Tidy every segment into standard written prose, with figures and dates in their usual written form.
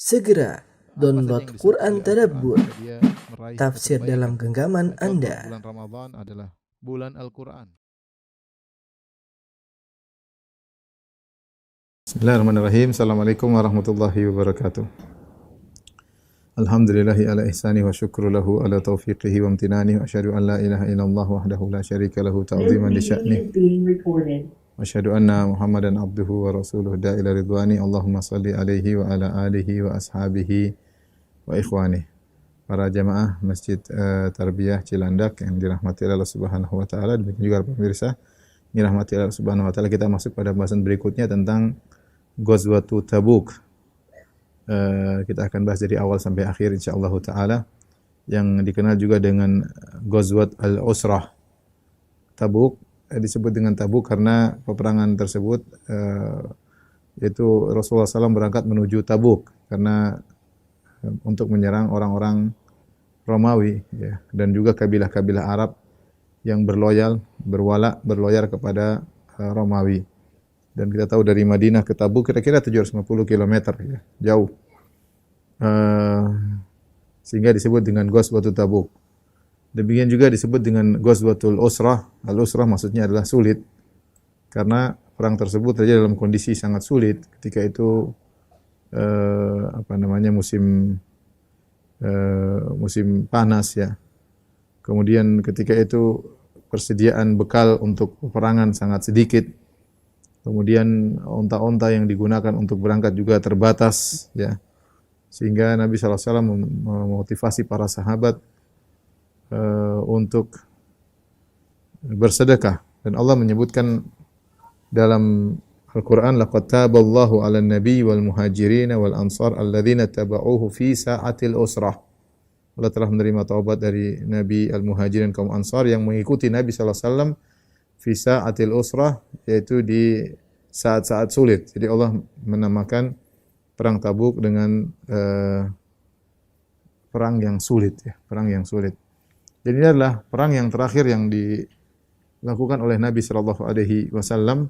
Segera download yang Quran disebut oleh Tadabbur, Al-Quran, dia meraih tafsir kebaikan. dalam genggaman Dan contoh Anda. bulan Ramadan adalah bulan Al-Quran. Bismillahirrahmanirrahim. Assalamualaikum warahmatullahi wabarakatuh. Alhamdulillahi ala ihsani wa syukru lahu ala taufiqihi wa amtinani wa asyhadu an la ilaha illallah wahdahu la syarika lahu ta'ziman li sya'nih. Wa asyhadu anna Muhammadan abduhu wa rasuluhu da'ila ridwani. Allahumma salli alaihi wa ala alihi wa ashabihi wa ikhwani. Para jamaah Masjid Tarbiyah Cilandak yang dirahmati Allah Subhanahu wa taala, demikian juga pemirsa dirahmati Allah Subhanahu wa taala. Kita masuk pada bahasan berikutnya tentang Ghazwatu Tabuk. Kita akan bahas dari awal sampai akhir insyaallah taala, yang dikenal juga dengan Ghazwat Al-Usrah. Tabuk disebut dengan Tabuk karena peperangan tersebut yaitu Rasulullah SAW berangkat menuju Tabuk karena untuk menyerang orang-orang Romawi ya, dan juga kabilah-kabilah Arab yang berloyal kepada Romawi. Dan kita tahu dari Madinah ke Tabuk kira-kira 750 km ya, jauh. Sehingga disebut dengan Ghazwatul Tabuk. Demikian juga disebut dengan Ghazwatul Usrah. Al-Usrah maksudnya adalah sulit. Karena perang tersebut terjadi dalam kondisi sangat sulit. Ketika itu musim panas ya. Kemudian ketika itu persediaan bekal untuk peperangan sangat sedikit. Kemudian onta-onta yang digunakan untuk berangkat juga terbatas ya. Sehingga Nabi SAW memotivasi para sahabat untuk bersedekah, dan Allah menyebutkan dalam Al-Qur'an, laqad taballahu 'alan nabiy wal muhajirin wal ansar alladzina tabauhu fi sa'atil usrah. Allah telah menerima taubat dari Nabi al-Muhajirin kaum Ansar yang mengikuti Nabi sallallahu alaihi wasallam fi sa'atil usrah, yaitu di saat-saat sulit. Jadi Allah menamakan perang Tabuk dengan perang yang sulit ya, perang yang sulit. Jadi ini adalah perang yang terakhir yang dilakukan oleh Nabi sallallahu alaihi wasallam,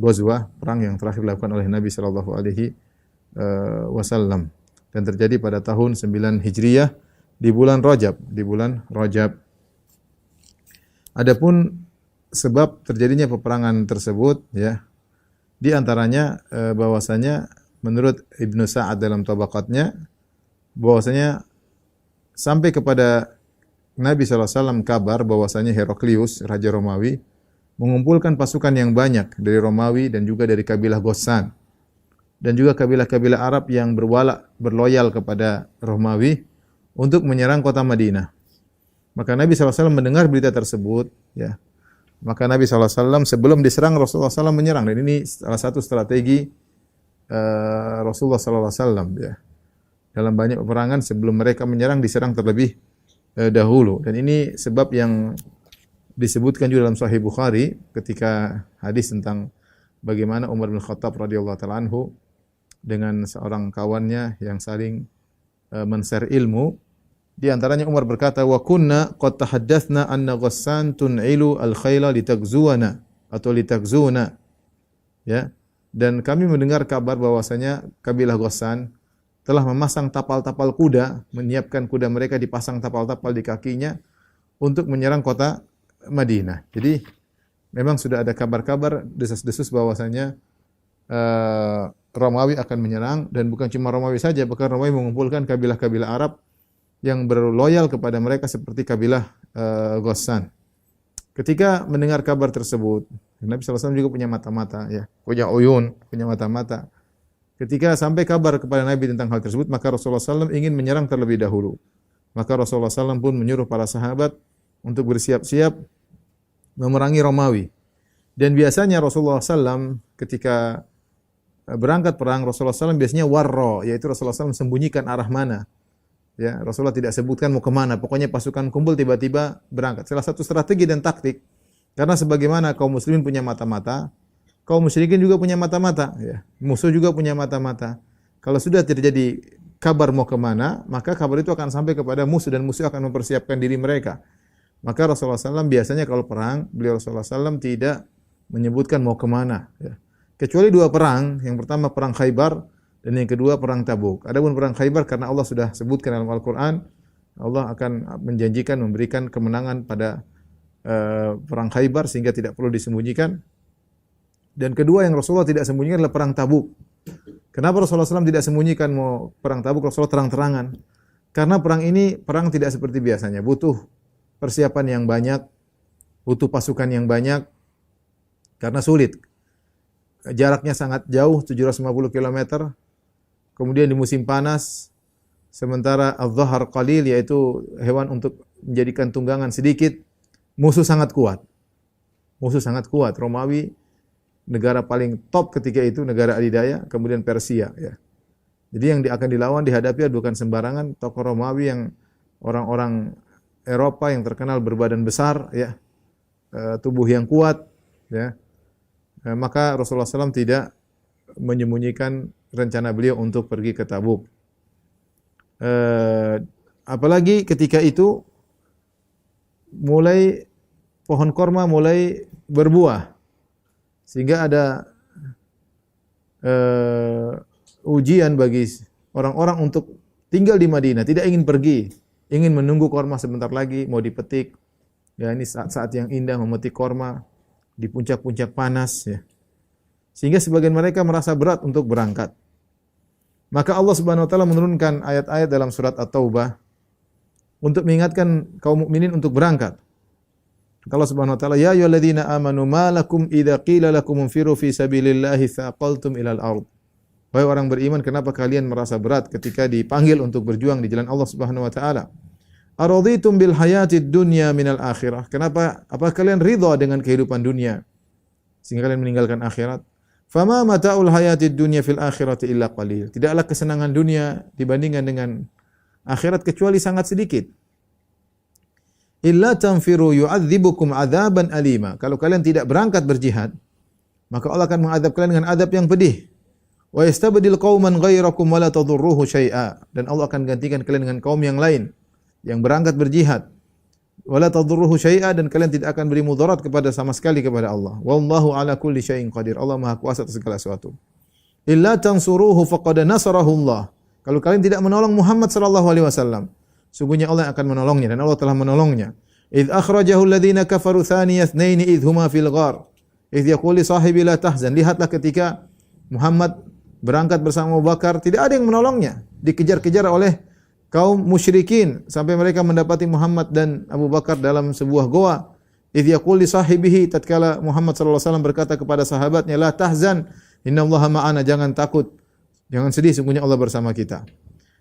Ghazwah, perang yang terakhir dilakukan oleh Nabi sallallahu alaihi wasallam, dan terjadi pada tahun 9 Hijriah di bulan Rajab. Adapun sebab terjadinya peperangan tersebut ya, di antaranya bahwasanya menurut Ibnu Sa'ad dalam tabaqatnya, bahwasanya sampai kepada Nabi SAW kabar bahwasanya Heraklius, raja Romawi, mengumpulkan pasukan yang banyak dari Romawi dan juga dari kabilah Ghassan dan juga kabilah-kabilah Arab yang berloyal kepada Romawi untuk menyerang kota Madinah. Maka Nabi SAW mendengar berita tersebut ya. Maka Nabi SAW sebelum diserang, Rasulullah SAW menyerang. Dan ini salah satu strategi Rasulullah SAW ya. Dalam banyak peperangan sebelum mereka menyerang, diserang terlebih dahulu. Dan ini sebab yang disebutkan juga dalam Sahih Bukhari ketika hadis tentang bagaimana Umar bin Khattab radhiyallahu ta'ala anhu dengan seorang kawannya yang saling men-share ilmu. Di antaranya Umar berkata, wa kunna qad tahaddatsna anna Ghassan tun'ilu al-khayla litagzuwana atau litagzuna. Ya. Dan kami mendengar kabar bahwasanya kabilah Ghassan telah memasang tapal-tapal kuda, menyiapkan kuda mereka dipasang tapal-tapal di kakinya untuk menyerang kota Madinah. Jadi memang sudah ada kabar-kabar desas-desus bahwasanya Romawi akan menyerang, dan bukan cuma Romawi saja, bahkan Romawi mengumpulkan kabilah-kabilah Arab yang berloyal kepada mereka seperti kabilah Ghassan. Ketika mendengar kabar tersebut, Nabi SAW juga punya mata-mata ya, punya uyun, punya mata-mata. Ketika sampai kabar kepada Nabi tentang hal tersebut, maka Rasulullah SAW ingin menyerang terlebih dahulu. Maka Rasulullah SAW pun menyuruh para sahabat untuk bersiap-siap memerangi Romawi. Dan biasanya Rasulullah SAW ketika berangkat perang, Rasulullah SAW biasanya warro, yaitu Rasulullah SAW sembunyikan arah mana. Ya, Rasulullah tidak sebutkan mau kemana, pokoknya pasukan kumpul tiba-tiba berangkat. Salah satu strategi dan taktik, karena sebagaimana kaum muslimin punya mata-mata, kaum musyrikin juga punya mata-mata. Ya. Musuh juga punya mata-mata. Kalau sudah terjadi kabar mau kemana, maka kabar itu akan sampai kepada musuh, dan musuh akan mempersiapkan diri mereka. Maka Rasulullah SAW biasanya kalau perang, beliau Rasulullah SAW tidak menyebutkan mau kemana. Ya. Kecuali dua perang, yang pertama perang Khaybar, Dan yang kedua perang Tabuk. Adapun perang Khaybar karena Allah sudah sebutkan dalam Al-Qur'an, Allah akan menjanjikan memberikan kemenangan pada perang Khaybar sehingga tidak perlu disembunyikan. Dan kedua yang Rasulullah tidak sembunyikan adalah perang Tabuk. Kenapa Rasulullah SAW tidak sembunyikan mau perang Tabuk? Rasulullah terang-terangan. Karena perang ini perang tidak seperti biasanya, butuh persiapan yang banyak, butuh pasukan yang banyak karena sulit. Jaraknya sangat jauh, 750 km. Kemudian di musim panas, sementara az-zahar qalil, yaitu hewan untuk menjadikan tunggangan sedikit, musuh sangat kuat. Musuh sangat kuat. Romawi negara paling top ketika itu, negara adidaya, kemudian Persia ya. Jadi yang akan dilawan dihadapi bukan sembarangan tokoh Romawi yang orang-orang Eropa yang terkenal berbadan besar ya. Tubuh yang kuat ya. Maka Rasulullah SAW tidak menyembunyikan rencana beliau untuk pergi ke Tabuk. Apalagi ketika itu mulai pohon korma mulai berbuah, sehingga ada ujian bagi orang-orang untuk tinggal di Madinah, tidak ingin pergi, ingin menunggu korma sebentar lagi mau dipetik. Ya, ini saat-saat yang indah memetik korma di puncak-puncak panas ya. Sehingga sebagian mereka merasa berat untuk berangkat. Maka Allah Subhanahu wa taala menurunkan ayat-ayat dalam surat At-Taubah untuk mengingatkan kaum mukminin untuk berangkat. Allah Subhanahu wa taala, ya ayyuhalladzina amanu ma lakum idza qila lakum infiru fi sabilillahi thaqaltum ilal ard. Wahai orang beriman, kenapa kalian merasa berat ketika dipanggil untuk berjuang di jalan Allah Subhanahu wa taala? Araditum bil hayatid dunya minal akhirah. Kenapa? Apa kalian ridha dengan kehidupan dunia sehingga kalian meninggalkan akhirat? Fama mata'ul hayatid dunya fil akhirati illa qalil. Tidaklah kesenangan dunia dibandingkan dengan akhirat kecuali sangat sedikit. Illa tanfiru yu'adzibukum adzaban alima. Kalau kalian tidak berangkat berjihad, maka Allah akan mengadab kalian dengan adab yang pedih. Wa yastabdil qauman ghairakum wa la tadurruhu syai'a. Dan Allah akan gantikan kalian dengan kaum yang lain yang berangkat berjihad. Wala tadurruhu syai'a, dan kalian tidak akan beri mudarat kepada sama sekali kepada Allah. Wallahu ala kulli syai'in qadir. Allah Maha kuasa atas segala sesuatu. Illa tansuruhu faqad nasarahu Allah. Kalau kalian tidak menolong Muhammad sallallahu alaihi wasallam, sungguhnya Allah akan menolongnya, dan Allah telah menolongnya. Idz akhrajahu alladhina kafaru thaniya itsnaini idh huma fil ghar. Idz yaqulu li sahibi la tahzan. Lihatlah ketika Muhammad berangkat bersama Abu Bakar, tidak ada yang menolongnya. Dikejar-kejar oleh kaum musyrikin sampai mereka mendapati Muhammad dan Abu Bakar dalam sebuah goa. Idz yaqul li sahibihi, tatkala Muhammad sallallahu alaihi wasallam berkata kepada sahabatnya, la tahzan, innallaha ma'ana, jangan takut, jangan sedih, sungguhnya Allah bersama kita.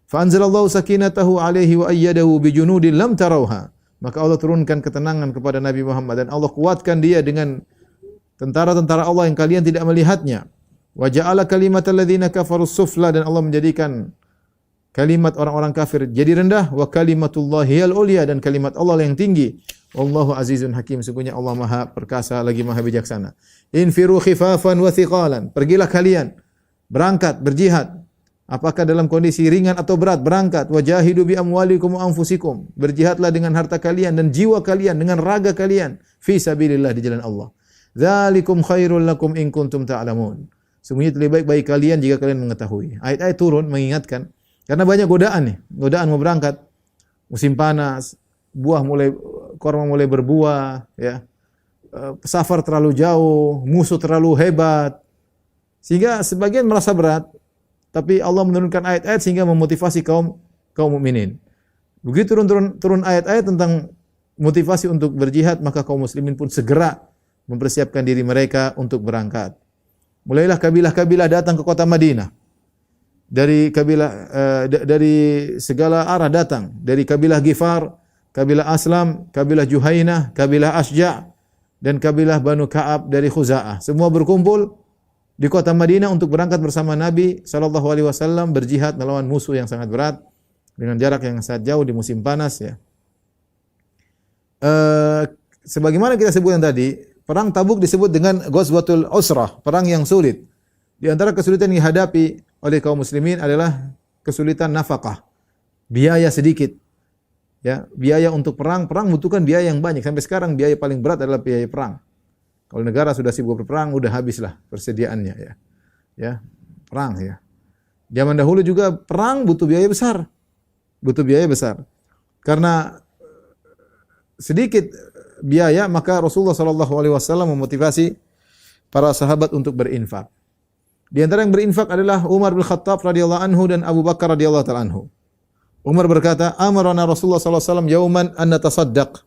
Fa anzalallahu sakinatahu alaihi wa ayyadahu bi junudin lam tarauha. Maka Allah turunkan ketenangan kepada Nabi Muhammad dan Allah kuatkan dia dengan tentara-tentara Allah yang kalian tidak melihatnya. Wa ja'ala kalimatal ladzina kafarus sufla, dan Allah menjadikan kalimat orang-orang kafir jadi rendah. Wa kalimatullahi al ulya, dan kalimat Allah yang tinggi. Wallahu azizun hakim. Sungguhnya Allah Maha perkasa lagi Maha bijaksana. Infiru khifafan wa thiqalan. Pergilah kalian berangkat berjihad. Apakah dalam kondisi ringan atau berat, berangkat. Wajahidu bi amwalikum wa anfusikum. Berjihadlah dengan harta kalian dan jiwa kalian, dengan raga kalian fi sabilillah, di jalan Allah. Dzalikum khairul lakum in kuntum ta'lamun. Sungguhnya lebih baik bagi kalian jika kalian mengetahui. Ayat-ayat turun mengingatkan. Karena banyak godaan nih, godaan mau berangkat, musim panas, korma mulai berbuah, ya, safar terlalu jauh, musuh terlalu hebat, sehingga sebagian merasa berat. Tapi Allah menurunkan ayat-ayat sehingga memotivasi kaum mukminin. Begitu turun ayat-ayat tentang motivasi untuk berjihad, maka kaum muslimin pun segera mempersiapkan diri mereka untuk berangkat. Mulailah kabilah-kabilah datang ke kota Madinah. Dari kabilah dari segala arah datang, dari kabilah Ghifar, kabilah Aslam, kabilah Juhainah, kabilah Asja', dan kabilah Banu Ka'ab dari Khuza'ah. Semua berkumpul di kota Madinah untuk berangkat bersama Nabi sallallahu alaihi wasallam berjihad melawan musuh yang sangat berat dengan jarak yang sangat jauh di musim panas ya. Sebagaimana kita sebutkan tadi, perang Tabuk disebut dengan Ghazwatul Usrah, perang yang sulit. Di antara kesulitan yang dihadapi oleh kaum muslimin adalah kesulitan nafkah, biaya sedikit. Ya, biaya untuk perang membutuhkan biaya yang banyak. Sampai sekarang biaya paling berat adalah biaya perang. Kalau negara sudah sibuk berperang, udah habislah persediaannya ya. Ya, perang ya. Zaman dahulu juga perang butuh biaya besar. Butuh biaya besar. Karena sedikit biaya, maka Rasulullah sallallahu alaihi wasallam memotivasi para sahabat untuk berinfak. Di antara yang berinfak adalah Umar bin Khattab radhiyallahu anhu dan Abu Bakar radhiyallahu taala anhu. Umar berkata, "Amarna Rasulullah sallallahu alaihi wasallam yauman an natasaddaq."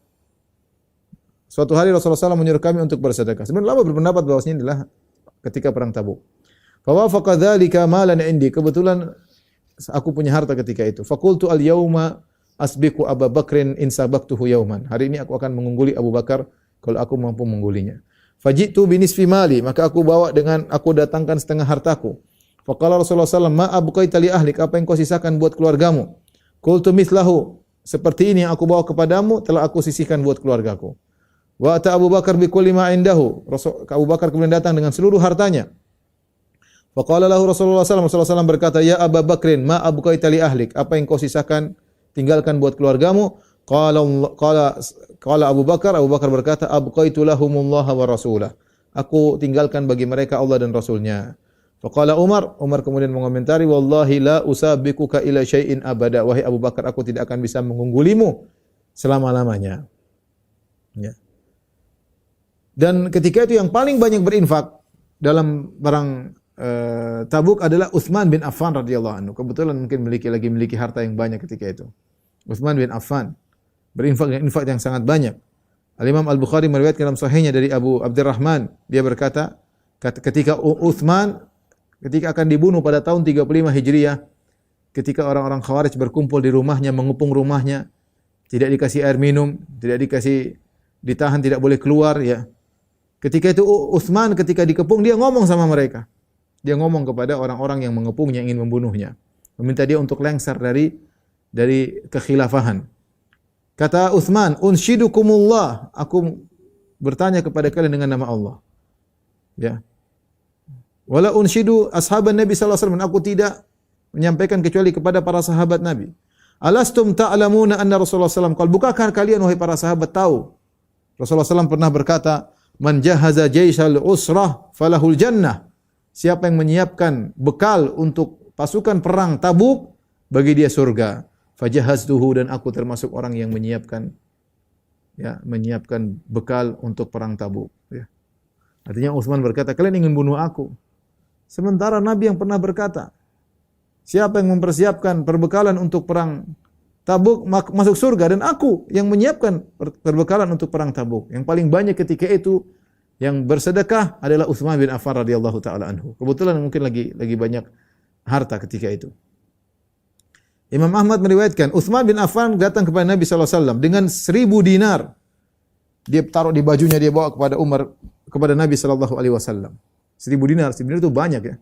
Suatu hari Rasulullah SAW menyuruh kami untuk bersedekah. Sebenarnya ulama berpendapat bahwasanya ini adalah ketika perang Tabuk. Fa wafaqa dzalika malan indi. Kebetulan aku punya harta ketika itu. Faqultu al-yauma asbiqu Abu Bakrin in sabaqtuhu yauman. Hari ini aku akan mengungguli Abu Bakar kalau aku mampu mengunggulinya. Fajitu binisfi mali, maka aku datangkan setengah hartaku. Faqala Rasulullah SAW, ma abqaita li ahlik, apa yang kau sisakan buat keluargamu? Qultu mithlahu, seperti ini yang aku bawa kepadamu telah aku sisihkan buat keluargaku. Wa ata Abu Bakar bi kulli ma indahu. Abu Bakar kemudian datang dengan seluruh hartanya. Faqala lahu Rasulullah SAW berkata, "Ya Abu Bakrin, ma abqaita li ahlik?" Apa yang kau sisakan, tinggalkan buat keluargamu? Qala Abu Bakar berkata, "Abqaitu lahumullaha wa rasulah." Aku tinggalkan bagi mereka Allah dan Rasulnya. Faqala Umar kemudian mengomentari, "Wallahi la usabiquka ila syai'in abada." Wahai Abu Bakar, aku tidak akan bisa mengunggulimu selama-lamanya. Ya. Dan ketika itu yang paling banyak berinfak dalam barang Tabuk adalah Utsman bin Affan radhiyallahu anhu. Kebetulan mungkin memiliki harta yang banyak ketika itu. Utsman bin Affan berinfak dengan infak yang sangat banyak. Al-Imam Al-Bukhari meriwayatkan dalam sahihnya dari Abu Abdurrahman, dia berkata, ketika Utsman ketika akan dibunuh pada tahun 35 Hijriah, ketika orang-orang Khawarij berkumpul di rumahnya, mengepung rumahnya, tidak dikasih air minum, ditahan, tidak boleh keluar, ya. Ketika itu Utsman ketika dikepung, dia ngomong sama mereka. Dia ngomong kepada orang-orang yang mengepungnya, ingin membunuhnya, meminta dia untuk lengser dari kekhilafahan. Kata Utsman, "Unshidukumullah," aku bertanya kepada kalian dengan nama Allah. Ya. Wala unshidu ashaban Nabi sallallahu alaihi wasallam, aku tidak menyampaikan kecuali kepada para sahabat Nabi. Alastum ta'lamuna anna Rasulullah sallallahu alaihi wasallam, bukankah kalian wahai para sahabat tahu Rasulullah sallallahu pernah berkata, "Man jahaza jaishal usrah falahul jannah." Siapa yang menyiapkan bekal untuk pasukan perang Tabuk, bagi dia surga. Fajahaztuhu, dan aku termasuk orang yang menyiapkan bekal untuk perang Tabuk, ya. Artinya Utsman berkata, kalian ingin bunuh aku. Sementara Nabi yang pernah berkata, siapa yang mempersiapkan perbekalan untuk perang Tabuk masuk surga, dan aku yang menyiapkan perbekalan untuk perang Tabuk. Yang paling banyak ketika itu yang bersedekah adalah Utsman bin Affan radhiyallahu taala anhu. Kebetulan mungkin lagi banyak harta ketika itu. Imam Ahmad meriwayatkan Utsman bin Affan datang kepada Nabi sallallahu alaihi wasallam dengan 1000 dinar. Dia taruh di bajunya, dia bawa kepada Nabi sallallahu alaihi wasallam. 1000 dinar itu banyak, ya.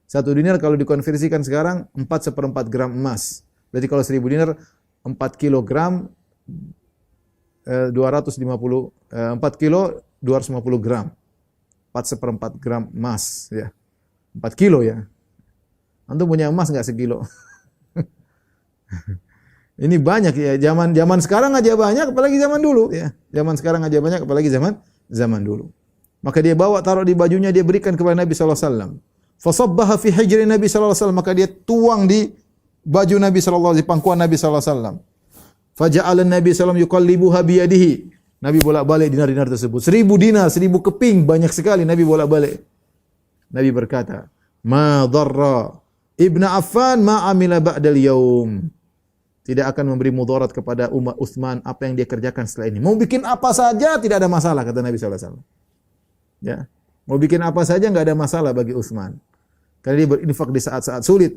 1 dinar kalau dikonversikan sekarang 4/4 gram emas. Berarti kalau 1000 dinar 4 kilogram 4 kilo 250 gram. 4/4 gram emas, ya. 4 kilo, ya. Antum punya emas enggak sekilo? Ini banyak, ya. Zaman sekarang aja banyak, apalagi zaman dulu, ya. Zaman sekarang aja banyak, apalagi zaman dulu. Maka dia bawa, taruh di bajunya, dia berikan kepada Nabi sallallahu alaihi wasallam. Fasabbaha fi hijri Nabi sallallahu alaihi wasallam, maka dia tuang di baju Nabi sallallahu alaihi wasallam, pangkuan Nabi sallallahu alaihi wasallam. Faja'ala Nabi sallallahu alaihi wasallam yuqallibuha bi yadihi. Nabi bolak-balik dinar-dinar tersebut. 1000 dinar, 1000 keping, banyak sekali Nabi bolak-balik. Nabi berkata, "Ma dharra Ibnu Affan ma amila ba'dal yaum." Tidak akan memberi mudarat kepada umat Utsman apa yang dia kerjakan setelah ini. Mau bikin apa saja tidak ada masalah, kata Nabi sallallahu alaihi wasallam. Ya. Mau bikin apa saja enggak ada masalah bagi Utsman. Karena dia berinfak di saat-saat sulit.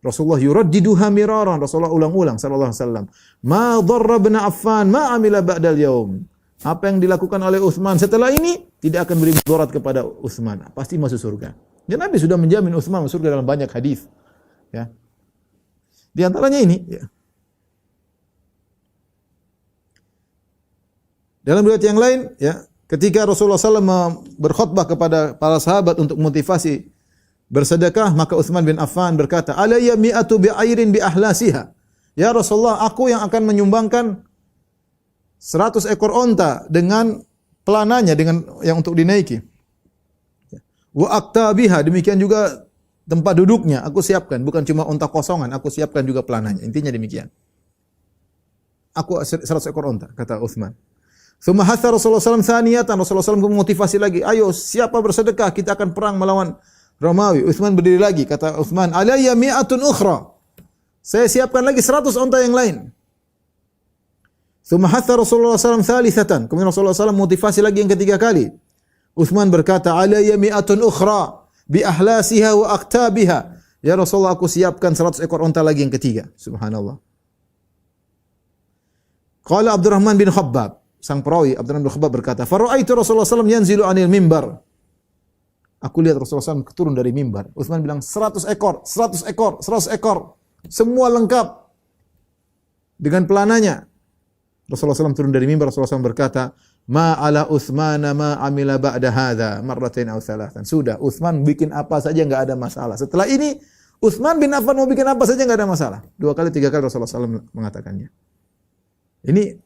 Rasulullah yuraddiduha miraran, Rasulullah ulang-ulang sallallahu alaihi wasallam. Ma dharra Ibnu Affan ma amila ba'dal yaum. Apa yang dilakukan oleh Utsman setelah ini tidak akan beri mudarat kepada Utsman, pasti masuk surga. Dan Nabi sudah menjamin Utsman masuk surga dalam banyak hadis. Ya. Di antaranya ini, ya. Dalam riwayat yang lain, ya, ketika Rasulullah SAW berkhutbah kepada para sahabat untuk motivasi bersedekah, maka Utsman bin Affan berkata, "Alayya mi'atu bi'airin bi ahlasiha." Ya Rasulullah, aku yang akan menyumbangkan 100 ekor onta dengan pelananya, dengan yang untuk dinaiki. Wa aktabiha, demikian juga tempat duduknya aku siapkan, bukan cuma unta kosongan, aku siapkan juga pelananya. Intinya demikian. Aku 100 ekor unta, kata Utsman. Tsumma hatha Rasulullah SAW tsaniyatan, Rasulullah SAW memotivasi lagi, ayo siapa bersedekah, kita akan perang melawan Romawi. Utsman berdiri lagi, kata Utsman, alayya mi'atun ukhra. Saya siapkan lagi 100 unta yang lain. Tsumma hatha Rasulullah SAW tsalitsatan, kemudian Rasulullah SAW motivasi lagi yang ketiga kali. Utsman berkata, alayya mi'atun ukhra bi ahlasiha wa aqtabiha. Ya Rasulullah, aku siapkan 100 ekor unta lagi yang ketiga. Subhanallah. Qala Abdurrahman bin Khabbab, sang perawi Abdurrahman bin Khabbab berkata, "Fara'aitu Rasulullah SAW yanzilu 'anil mimbar." Aku lihat Rasulullah SAW turun dari mimbar. Utsman bilang 100 ekor, 100 ekor, 100 ekor. Semua lengkap dengan pelananya. Rasulullah SAW turun dari mimbar, Rasulullah SAW berkata, "Ma ala Utsman ma amila ba'da hadza marratain aw thalathan." Sudah, Utsman bikin apa saja enggak ada masalah. Setelah ini Utsman bin Affan mau bikin apa saja enggak ada masalah. 2 kali 3 kali Rasulullah SAW mengatakannya. Ini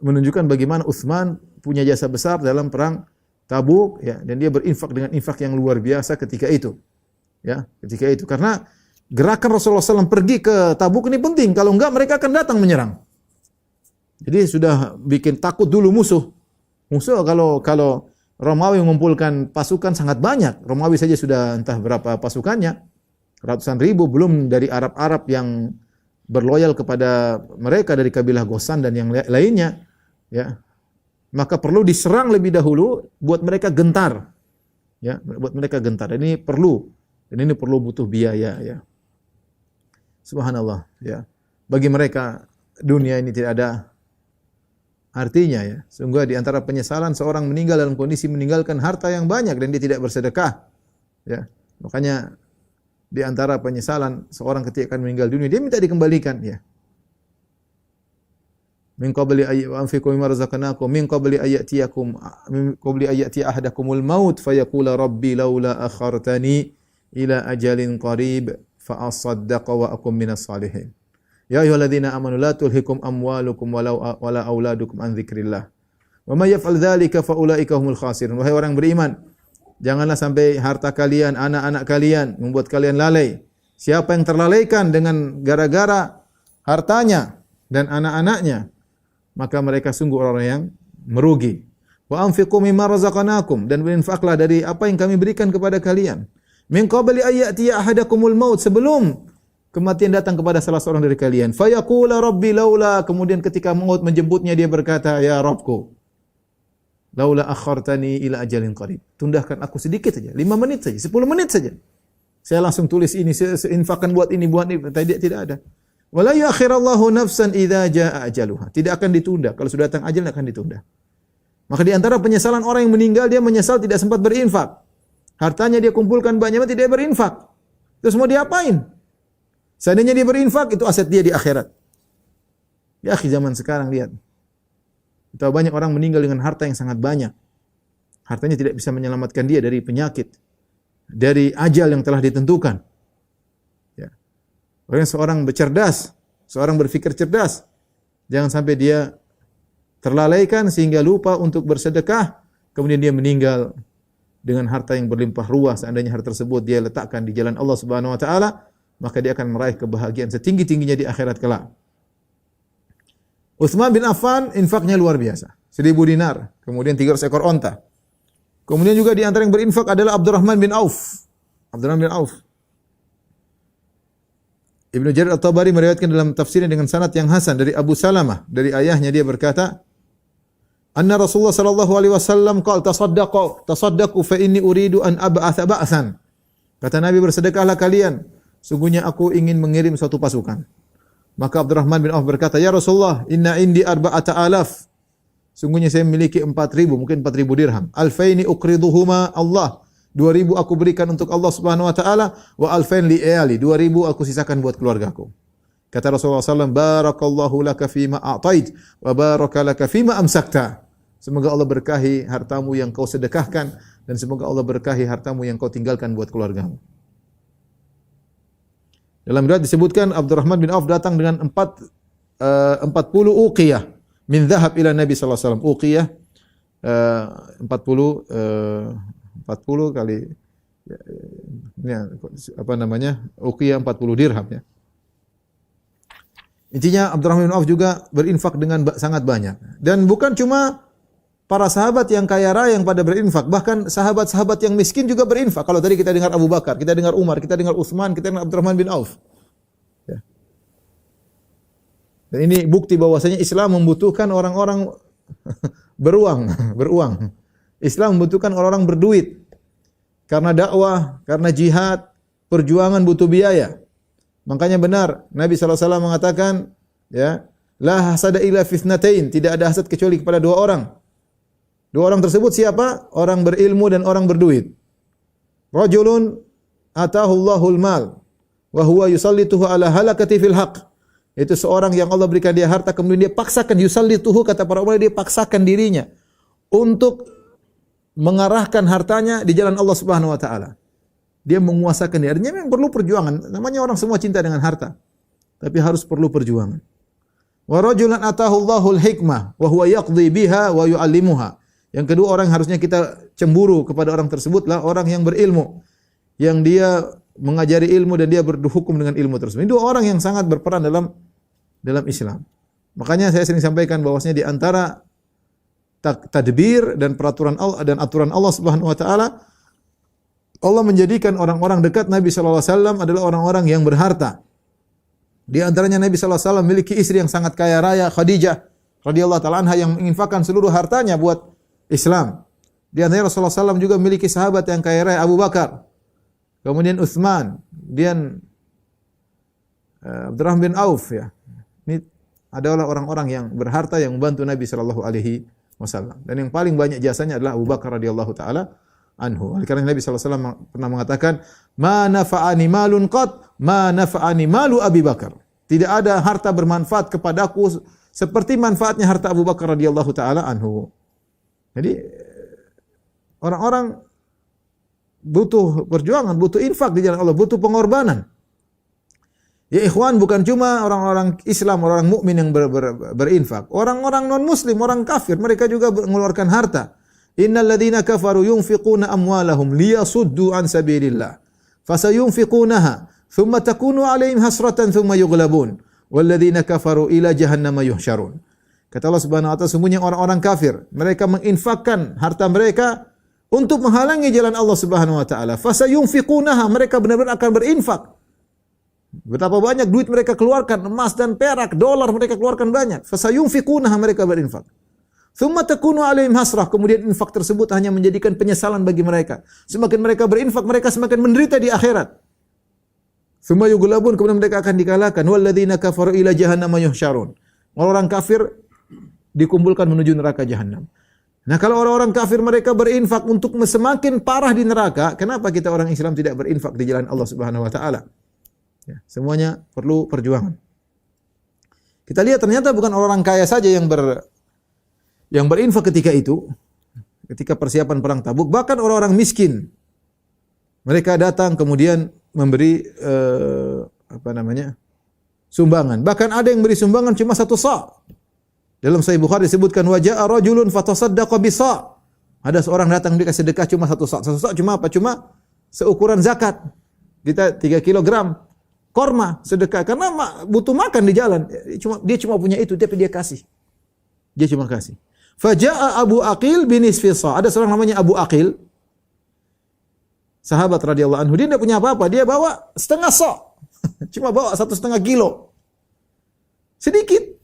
menunjukkan bagaimana Utsman punya jasa besar dalam perang Tabuk, ya, dan dia berinfak dengan infak yang luar biasa ketika itu. Ya, ketika itu karena gerakan Rasulullah SAW pergi ke Tabuk ini penting, kalau enggak mereka akan datang menyerang. Jadi sudah bikin takut dulu musuh. Musuh kalau Romawi mengumpulkan pasukan sangat banyak. Romawi saja sudah entah berapa pasukannya, ratusan ribu, belum dari Arab-Arab yang berloyal kepada mereka dari kabilah Ghassan dan yang lainnya, ya. Maka perlu diserang lebih dahulu buat mereka gentar. Ya, buat mereka gentar. Dan ini perlu butuh biaya, ya. Subhanallah, ya. Bagi mereka dunia ini tidak ada artinya, ya. Sungguh di antara penyesalan seorang meninggal dalam kondisi meninggalkan harta yang banyak dan dia tidak bersedekah. Ya. Makanya di antara penyesalan seorang ketika akan meninggal dunia, dia minta dikembalikan, ya. Min qabli anfiqu mimma razaqnakum min qabli ayatiyakum min qabli ayati ahadakumul maut fayaqula rabbi laula akhartani ila ajalin qarib fa asaddaqa wa akum minas salihin. Ya ayyuhalladzina amanu la tulhikum amwalukum wala auladukum an dzikrillah. Wa may yaf'al dzalika fa ulaika humul khasirun. Wahai orang beriman, janganlah sampai harta kalian, anak-anak kalian membuat kalian lalai. Siapa yang terlalaikan dengan gara-gara hartanya dan anak-anaknya, maka mereka sungguh orang yang merugi. Wa anfiqu mimma razaqnakum, dan berinfaklah dari apa yang kami berikan kepada kalian. Min qabli ayati ahadakumul maut, sebelum kematian datang kepada salah seorang dari kalian. Fa yaqula rabbi laula, kemudian ketika maut menjemputnya dia berkata, ya Rabbku, laula akhartani ila ajalin qarib. Tundahkan aku sedikit saja, 5 menit saja, 10 menit saja. Saya langsung tulis ini, saya infakkan buat ini. Tidak ada. Wala yuakhirallahu nafsan idza jaa ajaluha. Tidak akan ditunda. Kalau sudah datang ajal akan ditunda. Maka di antara penyesalan orang yang meninggal, dia menyesal tidak sempat berinfak. Hartanya dia kumpulkan banyak, tidak berinfak. Terus mau diapain? Seandainya dia berinfak, itu aset dia di akhirat. Ya akhi, zaman sekarang lihat. Betapa banyak orang meninggal dengan harta yang sangat banyak. Hartanya tidak bisa menyelamatkan dia dari penyakit, dari ajal yang telah ditentukan. Ya. Orang seorang bercerdas, seorang berfikir cerdas, jangan sampai dia terlalaikan sehingga lupa untuk bersedekah, kemudian dia meninggal dengan harta yang berlimpah ruah. Seandainya harta tersebut dia letakkan di jalan Allah Subhanahu wa taala, maka dia akan meraih kebahagiaan setinggi-tingginya di akhirat kelak. Utsman bin Affan infaknya luar biasa. 1000 dinar, kemudian 300 ekor onta. Kemudian juga di antara yang berinfak adalah Abdurrahman bin Auf. Abdurrahman bin Auf. Ibnu Jarir At-Tabari meriwayatkan dalam tafsirnya dengan sanad yang hasan dari Abu Salamah, dari ayahnya, dia berkata, anna Rasulullah sallallahu alaihi wasallam qala tasaddaqu fa inni uridu an ab'atha ba'san. Kata Nabi, bersedekahlah kalian, sungguhnya aku ingin mengirim suatu pasukan. Maka Abdurrahman bin Auf berkata, ya Rasulullah, inna indi 4,000. Sungguhnya saya memiliki 4,000, mungkin 4,000 dirham. Alfaini uqriduhuma Allah. 2,000 aku berikan untuk Allah Subhanahu wa taala, wa alfain li ayali. 2,000 aku sisakan buat keluargaku. Kata Rasulullah SAW, barakallahu laka fima a'tait wa baraka laka fima amsakta. Semoga Allah berkahi hartamu yang kau sedekahkan, dan semoga Allah berkahi hartamu yang kau tinggalkan buat keluargamu. Dalam riwayat disebutkan Abdurrahman bin Auf datang dengan 40 uqiyah min dhahab ila Nabi sallallahu alaihi wasallam. Uqiyah 40 kali Ini apa namanya? Uqiyah 40 dirham ya. Intinya Abdurrahman bin Auf juga berinfak dengan sangat banyak. Dan bukan cuma para sahabat yang kaya raya yang pada berinfak, bahkan sahabat-sahabat yang miskin juga berinfak. Kalau tadi kita dengar Abu Bakar, kita dengar Umar, kita dengar Utsman, kita dengar Abdurrahman bin Auf. Ya. Dan ini bukti bahwasanya Islam membutuhkan orang-orang beruang. Islam membutuhkan orang-orang berduit. Karena dakwah, karena jihad, perjuangan butuh biaya. Makanya benar Nabi SAW mengatakan, ya, la hasada illa fitnatain, tidak ada hasad kecuali kepada dua orang. Dua orang tersebut siapa? Orang berilmu dan orang berduit. Rajulun atahu Allahul mal wa huwa yusallituhu ala halakati fil haqq. Itu seorang yang Allah berikan dia harta kemudian dia paksakan yusallituhu, kata para ulama, dia paksakan dirinya untuk mengarahkan hartanya di jalan Allah Subhanahu wa taala. Dia menguasakan dia. Artinya memang perlu perjuangan. Namanya orang semua cinta dengan harta. Tapi harus perlu perjuangan. Wa rajulan atahu Allahul hikmah wa huwa yaqdi biha wa yu'allimuha. Yang kedua orang yang harusnya kita cemburu kepada orang tersebutlah orang yang berilmu. Yang dia mengajari ilmu dan dia berhukum dengan ilmu tersebut. Ini dua orang yang sangat berperan dalam Islam. Makanya saya sering sampaikan bahwasanya di antara tadbir dan peraturan Allah dan aturan Allah Subhanahu wa taala, Allah menjadikan orang-orang dekat Nabi sallallahu alaihi wasallam adalah orang-orang yang berharta. Di antaranya Nabi sallallahu alaihi wasallam memiliki istri yang sangat kaya raya, Khadijah radhiyallahu taala anha, yang menginfakkan seluruh hartanya buat Islam. Di antaranya Rasulullah SAW juga memiliki sahabat yang kaya raya, Abu Bakar. Kemudian Utsman, kemudian Abdurrahman bin Auf ya. Ini adalah orang-orang yang berharta yang membantu Nabi sallallahu alaihi wasallam. Dan yang paling banyak jasanya adalah Abu Bakar radhiyallahu taala anhu. Oleh karena Nabi sallallahu alaihi wasallam pernah mengatakan, "Ma nafa'ani malun qat, ma nafa'ani malu Abi Bakar." Tidak ada harta bermanfaat kepadaku seperti manfaatnya harta Abu Bakar radhiyallahu taala anhu. Jadi orang-orang butuh perjuangan, butuh infak di jalan Allah, butuh pengorbanan. Ya ikhwan, bukan cuma orang-orang Islam, orang mukmin yang berinfak. Orang-orang non-muslim, orang kafir, mereka juga mengeluarkan harta. Innal ladzina kafaru yunfiquna amwalahum liyasuddu an sabilillah. Fasayunfiqunaha, thumma takunu 'alaihim hasratan thumma yughlabun. Wal ladzina kafaru ila jahannam yuhsyarun. Kata Allah Subhanahu wa taala, sesungguhnya orang-orang kafir, mereka menginfakkan harta mereka untuk menghalangi jalan Allah Subhanahu wa taala. Fasayunfiqunaha, mereka benar-benar akan berinfak. Betapa banyak duit mereka keluarkan, emas dan perak, dolar mereka keluarkan banyak. Fasayunfiqunaha, mereka berinfak. Tsumma takunu 'alaihim hasrah, kemudian infak tersebut hanya menjadikan penyesalan bagi mereka. Semakin mereka berinfak, mereka semakin menderita di akhirat. Tsumma yughlabun, kemudian mereka akan dikalahkan. Walladzina kafaru ila jahannam yuhsyarun. Orang kafir dikumpulkan menuju neraka jahanam. Nah, kalau orang-orang kafir mereka berinfak untuk semakin parah di neraka, kenapa kita orang Islam tidak berinfak di jalan Allah Subhanahu wa taala? Ya, semuanya perlu perjuangan. Kita lihat ternyata bukan orang kaya saja yang berinfak ketika itu, ketika persiapan perang Tabuk, bahkan orang-orang miskin. Mereka datang kemudian memberi sumbangan. Bahkan ada yang beri sumbangan cuma 1 sa'. Dalam Sahih Bukhari disebutkan waja'a rajulun fatasaddaqa bi sa'. Ada seorang datang dia sedekah cuma 1 sa'. 1 sa' cuma apa? Cuma seukuran zakat. Kita 3 kilogram korma sedekah karena butuh makan di jalan. Dia cuma punya itu, tapi dia kasih. Dia cuma kasih. Faja'a Abu Aqil binisfi sa'. Ada seorang namanya Abu Aqil, sahabat radhiyallahu anhu. Dia tidak punya apa-apa. Dia bawa setengah sa'. Cuma bawa 1,5 kilo. Sedikit.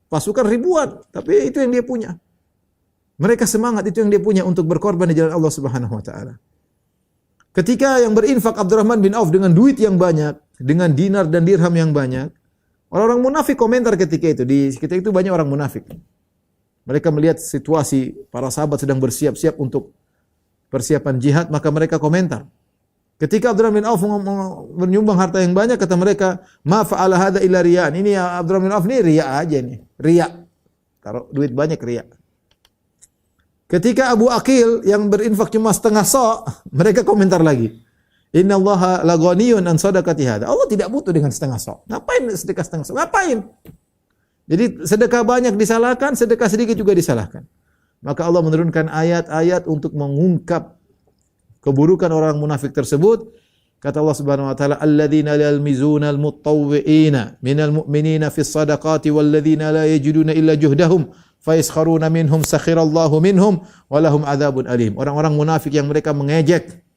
Pasukan ribuan, tapi itu yang dia punya. Mereka semangat, itu yang dia punya untuk berkorban di jalan Allah Subhanahu wa taala. Ketika yang berinfak Abdurrahman bin Auf dengan duit yang banyak, dengan dinar dan dirham yang banyak, orang-orang munafik komentar ketika itu. Ketika itu banyak orang munafik. Mereka melihat situasi para sahabat sedang bersiap-siap untuk persiapan jihad, maka mereka komentar. Ketika Abdurrahman bin Auf menyumbang harta yang banyak, kata mereka, "Ma fa'ala hadza illa riya'an." Ini Abdurrahman bin Auf ini riya aja nih, riya. Taruh duit banyak riya. Ketika Abu Aqil yang berinfak cuma setengah sa', mereka komentar lagi. Innallaha laghaniyun an sadaqati hadza. Allah tidak butuh dengan setengah sa'. Ngapain sedekah setengah sa'? Ngapain? Jadi sedekah banyak disalahkan, sedekah sedikit juga disalahkan. Maka Allah menurunkan ayat-ayat untuk mengungkap keburukan orang munafik tersebut. Kata Allah Subhanahu wa taala, "Alladzina yalmizuna al-mutawwi'ina minal mu'minina fis shadaqati walladzina la yajiduna illa juhdahum fayaskharuna minhum sakhirallahu minhum wa lahum adzabun alim." Orang-orang munafik yang mereka mengejek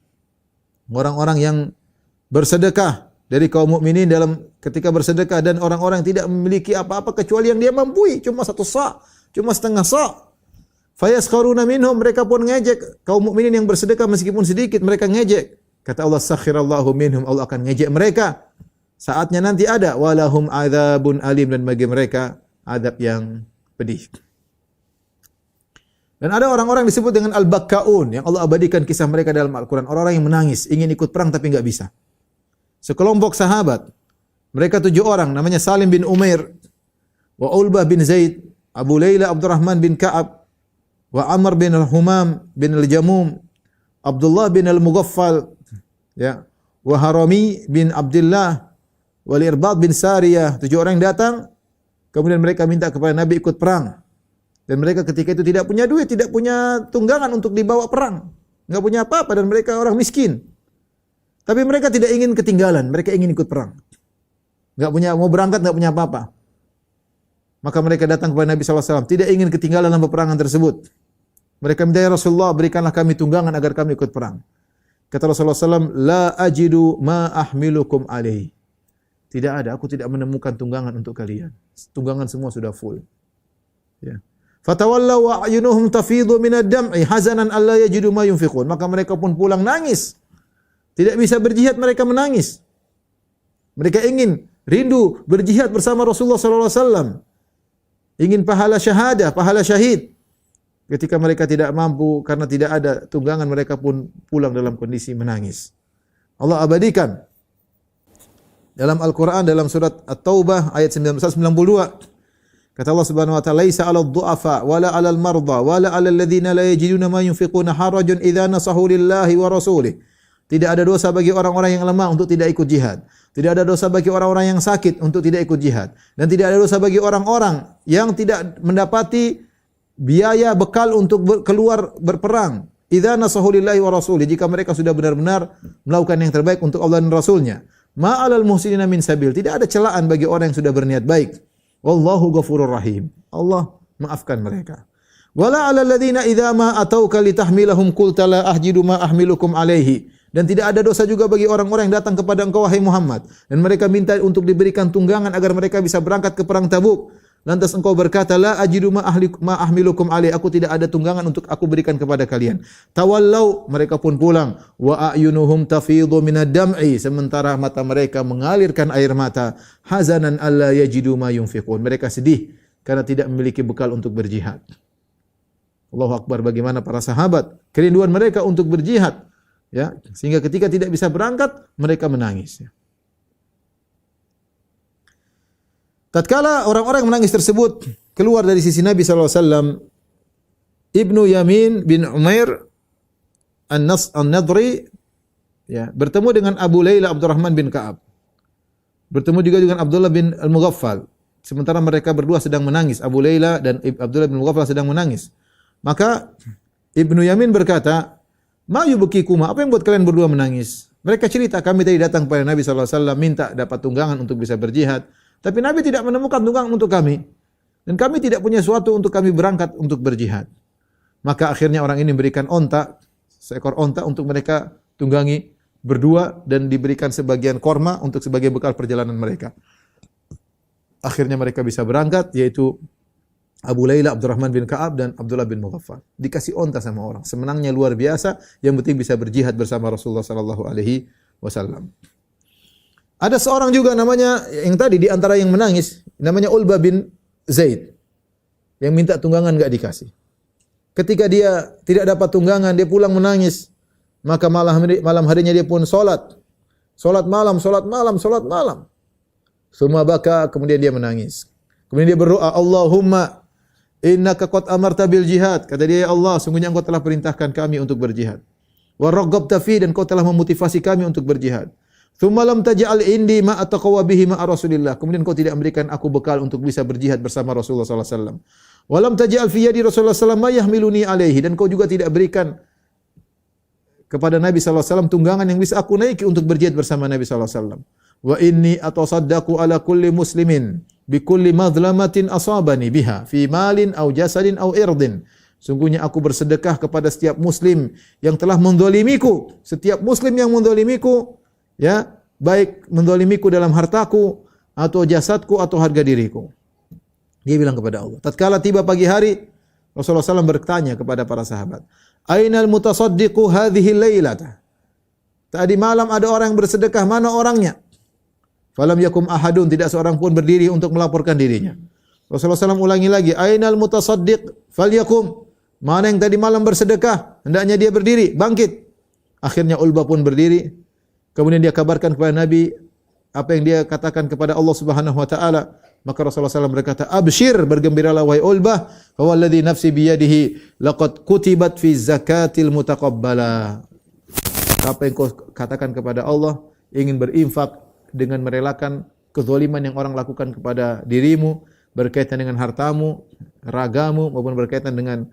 orang-orang yang bersedekah dari kaum mukminin dalam ketika bersedekah, dan orang-orang yang tidak memiliki apa-apa kecuali yang dia mampu, cuma satu sa', cuma setengah sa'. Fayaskharuna minhum, mereka pun ngejek kaum mukminin yang bersedekah meskipun sedikit, mereka ngejek. Kata Allah, sakhirallahu minhum, Allah akan ngejek mereka. Saatnya nanti ada walahum adzabun alim, dan bagi mereka adab yang pedih. Dan ada orang-orang disebut dengan al-bakkaun yang Allah abadikan kisah mereka dalam Al-Qur'an. Orang-orang yang menangis, ingin ikut perang tapi enggak bisa. Sekelompok sahabat, mereka 7 orang, namanya Salim bin Umair, wa Ulbah bin Zaid, Abu Layla Abdurrahman bin Ka'ab, wa Amr bin al-Humam bin al-Jamum, Abdullah bin al-Mughaffal, ya, wa Harami bin Abdullah, wal Irbad bin Sariyah. 7 orang yang datang, kemudian mereka minta kepada Nabi ikut perang. Dan mereka ketika itu tidak punya duit, tidak punya tunggangan untuk dibawa perang. Enggak punya apa-apa, dan mereka orang miskin. Tapi mereka tidak ingin ketinggalan, mereka ingin ikut perang. Enggak punya, mau berangkat enggak punya apa-apa. Maka mereka datang kepada Nabi SAW, tidak ingin ketinggalan dalam peperangan tersebut. Mereka minta, ya Rasulullah, berikanlah kami tunggangan agar kami ikut perang. Kata Rasulullah SAW, la ajidu ma ahmilukum alaihi. Tidak ada, aku tidak menemukan tunggangan untuk kalian. Tunggangan semua sudah full. Ya. Fatawallaw wa ayunuhum tafidhu minad dam'i hazanan alla yajidu ma yunfiqun. Maka mereka pun pulang nangis. Tidak bisa berjihad, mereka menangis. Mereka ingin rindu berjihad bersama Rasulullah sallallahu alaihi wasallam. Ingin pahala syahadah, pahala syahid. Ketika mereka tidak mampu karena tidak ada tunggangan, mereka pun pulang dalam kondisi menangis. Allah abadikan dalam Al-Qur'an dalam surat At-Taubah ayat 92. Kata Allah Subhanahu wa taala, "Laisa 'alal du'afa wala 'alal marda wala 'alal ladzina la yajiduna ma yunfiquna harajun idza nasahu lillahi wa rasulih." Tidak ada dosa bagi orang-orang yang lemah untuk tidak ikut jihad. Tidak ada dosa bagi orang-orang yang sakit untuk tidak ikut jihad. Dan tidak ada dosa bagi orang-orang yang tidak mendapati biaya bekal untuk keluar berperang. Idza nasahu lillahi wa rasulih, jika mereka sudah benar-benar melakukan yang terbaik untuk Allah dan Rasulnya. Ma 'alal muhsinina min sabil, tidak ada celaan bagi orang yang sudah berniat baik. Wallahu ghafurur rahim. Allah maafkan mereka. Wala 'alal ladzina idza ma atauka litahmilahum qulta la ahjidu ma ahmilukum alaihi. Dan tidak ada dosa juga bagi orang-orang yang datang kepada engkau wahai Muhammad dan mereka minta untuk diberikan tunggangan agar mereka bisa berangkat ke perang Tabuk. Lantas engkau berkata, la ajidu ma ahmilukum alaihi, aku tidak ada tunggangan untuk aku berikan kepada kalian. Tawallau, mereka pun pulang. Wa a'yunuhum tafidhu minad dam'i, sementara mata mereka mengalirkan air mata. Hazanan alla yajidu ma yunfiqun, mereka sedih karena tidak memiliki bekal untuk berjihad. Allahu Akbar, bagaimana para sahabat kerinduan mereka untuk berjihad, ya, sehingga ketika tidak bisa berangkat mereka menangis, ya. Tatkala orang-orang menangis tersebut keluar dari sisi Nabi sallallahu alaihi wasallam, Ibnu Yamin bin Umair An-Nadri, ya, bertemu dengan Abu Layla Abdurrahman bin Ka'ab. Bertemu juga dengan Abdullah bin Al-Mughaffal. Sementara mereka berdua sedang menangis, Abu Layla dan Abdullah bin Al-Mughaffal sedang menangis. Maka Ibnu Yamin berkata, "Ma yubkikuma, apa yang buat kalian berdua menangis?" Mereka cerita, kami tadi datang kepada Nabi sallallahu alaihi wasallam minta dapat tunggangan untuk bisa berjihad. Tapi Nabi tidak menemukan tunggangan untuk kami. Dan kami tidak punya sesuatu untuk kami berangkat untuk berjihad. Maka akhirnya orang ini memberikan onta, seekor onta untuk mereka tunggangi berdua dan diberikan sebagian korma untuk sebagai bekal perjalanan mereka. Akhirnya mereka bisa berangkat, yaitu Abu Layla Abdurrahman bin Ka'ab dan Abdullah bin Mughaffal. Dikasih onta sama orang. Semenangnya luar biasa, yang penting bisa berjihad bersama Rasulullah sallallahu alaihi wasallam. Ada seorang juga namanya yang tadi di antara yang menangis, namanya Ulbah bin Zaid, yang minta tunggangan enggak dikasih. Ketika dia tidak dapat tunggangan, dia pulang menangis. Maka malam harinya dia pun salat. Salat malam. Semua baka, kemudian dia menangis. Kemudian dia berdoa, Allahumma innaka qad amarta bil jihad. Kata dia, ya Allah, sungguhnya engkau telah perintahkan kami untuk berjihad. Wa ragghabta fi, dan engkau telah memotivasi kami untuk berjihad. Tsumma lam taj'al indi ma ataqwa bihi ma Rasulillah. Kemudian kau tidak memberikan aku bekal untuk bisa berjihad bersama Rasulullah sallallahu alaihi wasallam. Wa lam taj'al fi yadi Rasulullah sallallahu alaihi wasallam ma yahmiluni alaihi, dan kau juga tidak berikan kepada Nabi sallallahu alaihi wasallam tunggangan yang bisa aku naiki untuk berjihad bersama Nabi sallallahu alaihi wasallam. Wa inni atasaddaqu ala kulli muslimin bi kulli madlamatin asabani biha fi malin aw jasadin aw irdin. Sungguhnya aku bersedekah kepada setiap muslim yang telah mendolimiku. Setiap muslim yang mendolimiku, ya, baik mendolimiku dalam hartaku, atau jasadku, atau harga diriku. Dia bilang kepada Allah. Tatkala tiba pagi hari, Rasulullah SAW bertanya kepada para sahabat, Ainal mutasaddiqu hadhihi lailata? Tadi malam ada orang yang bersedekah, mana orangnya? Falam yakum ahadun, tidak seorang pun berdiri untuk melaporkan dirinya. Rasulullah SAW ulangi lagi, Ainal mutasaddiq falyakum? Mana yang tadi malam bersedekah? Hendaknya dia berdiri, bangkit. Akhirnya Ulbah pun berdiri. Kemudian dia kabarkan kepada Nabi apa yang dia katakan kepada Allah Subhanahu wa taala. Maka Rasulullah SAW berkata, "Abshir, bergembiralah wahai Ulbah, fa walladzi nafsi biyadihi laqad kutibat fi zakatil mutaqabbalah." Apa yang kau katakan kepada Allah, ingin berinfak dengan merelakan kezaliman yang orang lakukan kepada dirimu berkaitan dengan hartamu, ragamu maupun berkaitan dengan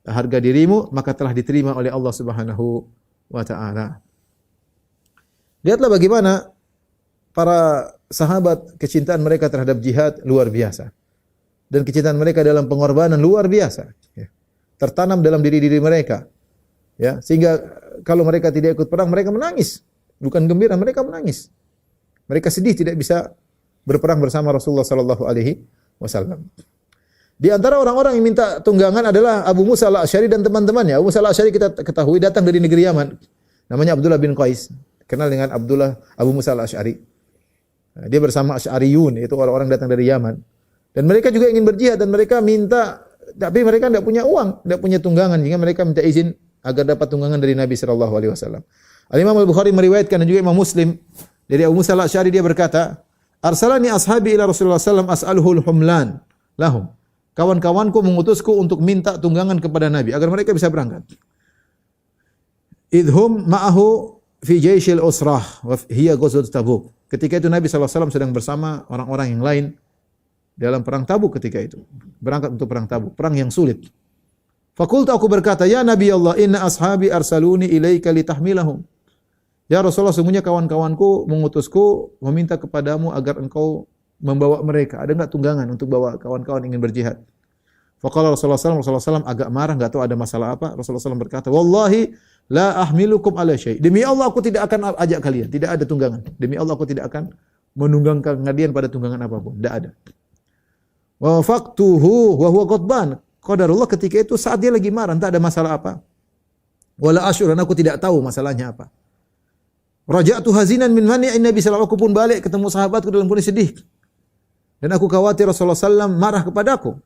harga dirimu, maka telah diterima oleh Allah Subhanahu wa taala. Lihatlah bagaimana para sahabat kecintaan mereka terhadap jihad luar biasa. Dan kecintaan mereka dalam pengorbanan luar biasa. Ya. Tertanam dalam diri-diri mereka. Ya, sehingga kalau mereka tidak ikut perang, mereka menangis. Bukan gembira, mereka menangis. Mereka sedih tidak bisa berperang bersama Rasulullah sallallahu alaihi wasallam. Di antara orang-orang yang minta tunggangan adalah Abu Musa al-Asy'ari dan teman-temannya. Abu Musa al-Asy'ari kita ketahui datang dari negeri Yaman. Namanya Abdullah bin Qais. Kenal dengan Abu Musa al-Asy'ari. Dia bersama Asy'ariyun, yaitu orang-orang datang dari Yaman. Dan mereka juga ingin berjihad dan mereka minta, tapi mereka tidak punya uang, tidak punya tunggangan, sehingga mereka minta izin agar dapat tunggangan dari Nabi sallallahu alaihi wasallam. Al-Imam Al-Bukhari meriwayatkan dan juga Imam Muslim dari Abu Musa al-Asy'ari, dia berkata, "Arsalani ashabi ila Rasulullah sallallahu alaihi wasallam as'aluhul humlan lahum." Kawan-kawanku mengutusku untuk minta tunggangan kepada Nabi agar mereka bisa berangkat. Idhum ma'ahu fi jaisyil usrah wa hiya ghazwat Tabuk. Ketika itu Nabi sallallahu alaihi wasallam sedang bersama orang-orang yang lain dalam perang Tabuk ketika itu. Berangkat untuk perang Tabuk, perang yang sulit. Fakultu, aku berkata, "Ya Nabi Allah, inna ashabi arsaluni ilaika litahmilahum." Ya Rasulullah, sesungguhnya kawan-kawanku mengutusku meminta kepadamu agar engkau membawa mereka. Ada enggak tunggangan untuk bawa kawan-kawan ingin berjihad? Faqala Rasulullah SAW agak marah, enggak tahu ada masalah apa. Rasulullah SAW berkata, "Wallahi la ahmilukum ala syai'." Demi Allah aku tidak akan ajak kalian, tidak ada tunggangan. Demi Allah aku tidak akan menunggangkan kalian pada tunggangan apapun, tidak ada. Wa faqtuhu wa huwa ghadban. Qadarullah ketika itu saat dia lagi marah, tak ada masalah apa. Wala asyur, aku tidak tahu masalahnya apa. Raja'tu hazinan min mani'in Nabi sallallahu alaihi wasallam, aku pun balik ketemu sahabatku dalam kondisi sedih. Dan aku khawatir Rasulullah SAW marah kepadaku.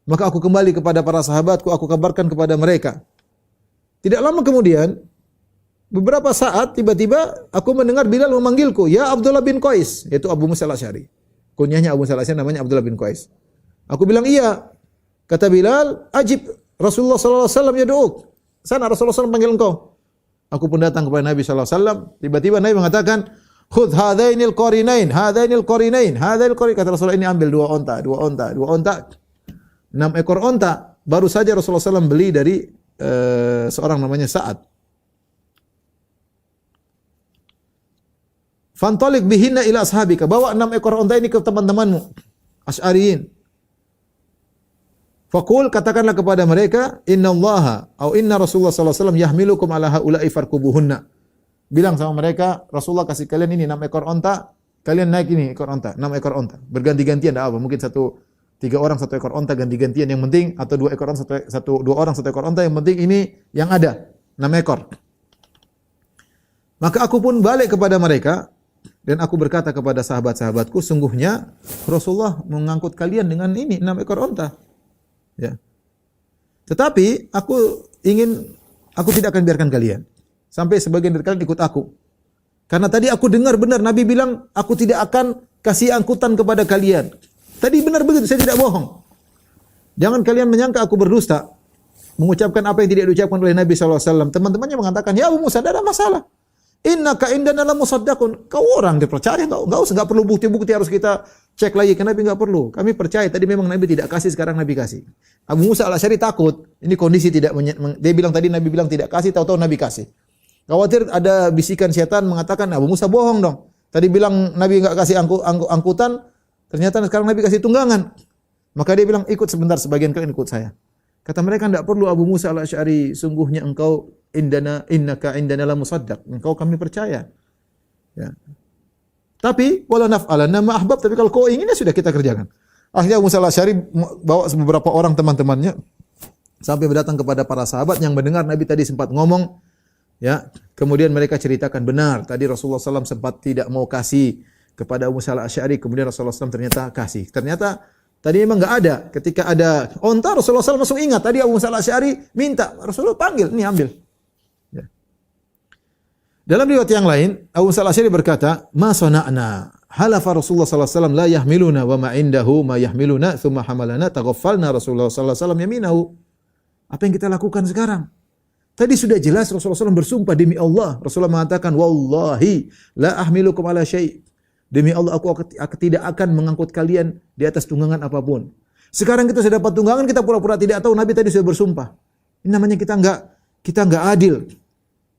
Maka aku kembali kepada para sahabatku, aku kabarkan kepada mereka. Tidak lama kemudian, beberapa saat tiba-tiba aku mendengar Bilal memanggilku, "Ya Abdullah bin Qais," yaitu Abu Musa al-Asy'ari. Kunyahnya Abu Musa al-Asy'ari, namanya Abdullah bin Qais. Aku bilang, "Iya." Kata Bilal, "Ajib, Rasulullah sallallahu alaihi wasallam yad'uk." Sana Rasulullah SAW panggil engkau. Aku pun datang kepada Nabi sallallahu alaihi wasallam. Tiba-tiba Nabi mengatakan, "Khudh hadainil qarinain, hadainil qarinain, hadainil qarin." Kata Rasulullah, ini ambil dua onta, 6 ekor onta. Baru saja Rasulullah SAW beli dari seorang namanya Sa'ad. Fantalik bihinna ila ashabika. Bawa 6 ekor onta ini ke teman-temanmu, Asy'ariyin. Faqul, katakanlah kepada mereka, innallaha au inna Rasulullah sallallahu alaihi wasallam yahmilukum ala haula'i farkubuhunna. Bilang sama mereka, Rasulullah kasih kalian ini 6 ekor onta, kalian naik ini ekor onta, 6 ekor onta. Berganti-gantian, enggak apa, mungkin 3 orang 1 ekor onta ganti-gantian yang penting, atau 2 ekor onta 2 orang 1 ekor onta, yang penting ini yang ada 6 ekor. Maka aku pun balik kepada mereka dan aku berkata kepada sahabat-sahabatku, sungguhnya Rasulullah mengangkut kalian dengan ini 6 ekor onta. Ya. Tetapi aku tidak akan biarkan kalian sampai sebagian dari kalian ikut aku. Karena tadi aku dengar benar Nabi bilang, aku tidak akan kasih angkutan kepada kalian. Tadi benar begitu, saya tidak bohong. Jangan kalian menyangka aku berdusta mengucapkan apa yang tidak diucapkan oleh Nabi SAW. Teman-temannya mengatakan, "Ya Abu Musa, tidak ada masalah. Innaka indana la musaddaqun." Kau orang dipercaya, enggak perlu bukti-bukti harus kita cek lagi ke Nabi, enggak perlu. Kami percaya tadi memang Nabi tidak kasih, sekarang Nabi kasih. Abu Musa al-Asy'ari takut. Ini kondisi tidak dia bilang tadi Nabi bilang tidak kasih, tahu-tahu Nabi kasih. Khawatir ada bisikan setan mengatakan Abu Musa bohong dong. Tadi bilang Nabi enggak kasih angkutan, ternyata sekarang Nabi kasih tunggangan. Maka dia bilang, ikut sebentar, sebagian kalian ikut saya. Kata mereka, tidak perlu Abu Musa al-Asy'ari, sungguhnya engkau innaka indana la musaddaq. Engkau kami percaya. Ya. Tapi wala naf'alanna ma ahbab, tapi kalau kau ingin ya sudah kita kerjakan. Akhirnya Abu Musa al-Asy'ari bawa beberapa orang teman-temannya sampai berdatang kepada para sahabat yang mendengar Nabi tadi sempat ngomong. Ya, kemudian mereka ceritakan benar tadi Rasulullah SAW sempat tidak mau kasih kepada Abu Musa al-Asy'ari, kemudian Rasulullah SAW ternyata kasih. Ternyata tadi memang enggak ada. Ketika ada onta Rasulullah SAW langsung ingat tadi Abu Musa al-Asy'ari minta, Rasulullah panggil, nih ambil. Ya. Dalam riwayat yang lain Abu Musa al-Asy'ari berkata, "Ma sana'na halafa Rasulullah SAW la yahmiluna wa ma indahu ma yahmiluna thumma hamalana taghaffalna Rasulullah SAW yaminahu." Apa yang kita lakukan sekarang? Tadi sudah jelas Rasulullah SAW bersumpah demi Allah. Rasulullah mengatakan, "Wallahi la ahmilukum ala syai'." Demi Allah aku tidak akan mengangkut kalian di atas tunggangan apapun. Sekarang kita sudah dapat tunggangan, kita pura-pura tidak tahu Nabi tadi sudah bersumpah. Ini namanya kita enggak adil.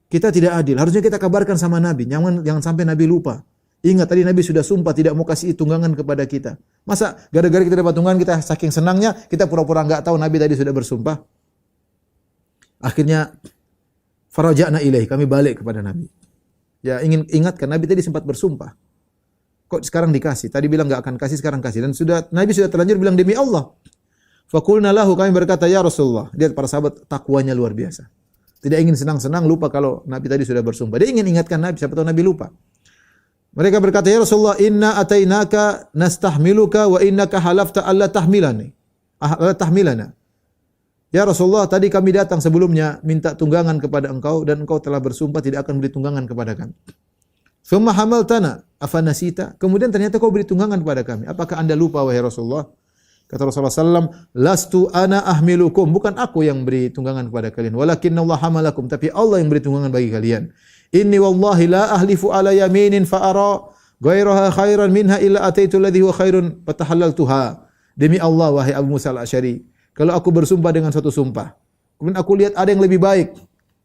Kita tidak adil. Harusnya kita kabarkan sama Nabi. Jangan sampai Nabi lupa. Ingat tadi Nabi sudah sumpah tidak mau kasih tunggangan kepada kita. Masa gara-gara kita dapat tunggangan kita saking senangnya kita pura-pura enggak tahu Nabi tadi sudah bersumpah. Akhirnya faraja'na ilaih, kami balik kepada Nabi. Ya ingin ingatkan Nabi tadi sempat bersumpah. Kok sekarang dikasih? Tadi bilang enggak akan kasih, sekarang kasih. Dan Nabi sudah terlanjur bilang demi Allah. Faqulna lahu, kami berkata ya Rasulullah. Lihat para sahabat takwanya luar biasa. Tidak ingin senang-senang lupa kalau Nabi tadi sudah bersumpah. Dia ingin ingatkan Nabi, siapa tahu Nabi lupa. Mereka berkata ya Rasulullah, inna atainaka nastahmiluka wa innaka halafta alla tahmilana. Ya Rasulullah, tadi kami datang sebelumnya minta tunggangan kepada engkau dan engkau telah bersumpah tidak akan beri tunggangan kepada kami. Thumma hamaltana afanasita. Kemudian ternyata kau beri tunggangan kepada kami. Apakah anda lupa wahai Rasulullah? Kata Rasulullah SAW, lastu ana ahmilukum. Bukan aku yang beri tunggangan kepada kalian. Walakinna Allah hamalakum. Tapi Allah yang beri tunggangan bagi kalian. Inni wallahi la ahlifu ala yaminin fa'ara ghairaha khairan minha illa ataitu alladhi huwa khairun fatahallaltuha. Demi Allah wahai Abu Musa al-Asy'ari, kalau aku bersumpah dengan suatu sumpah, kemudian aku lihat ada yang lebih baik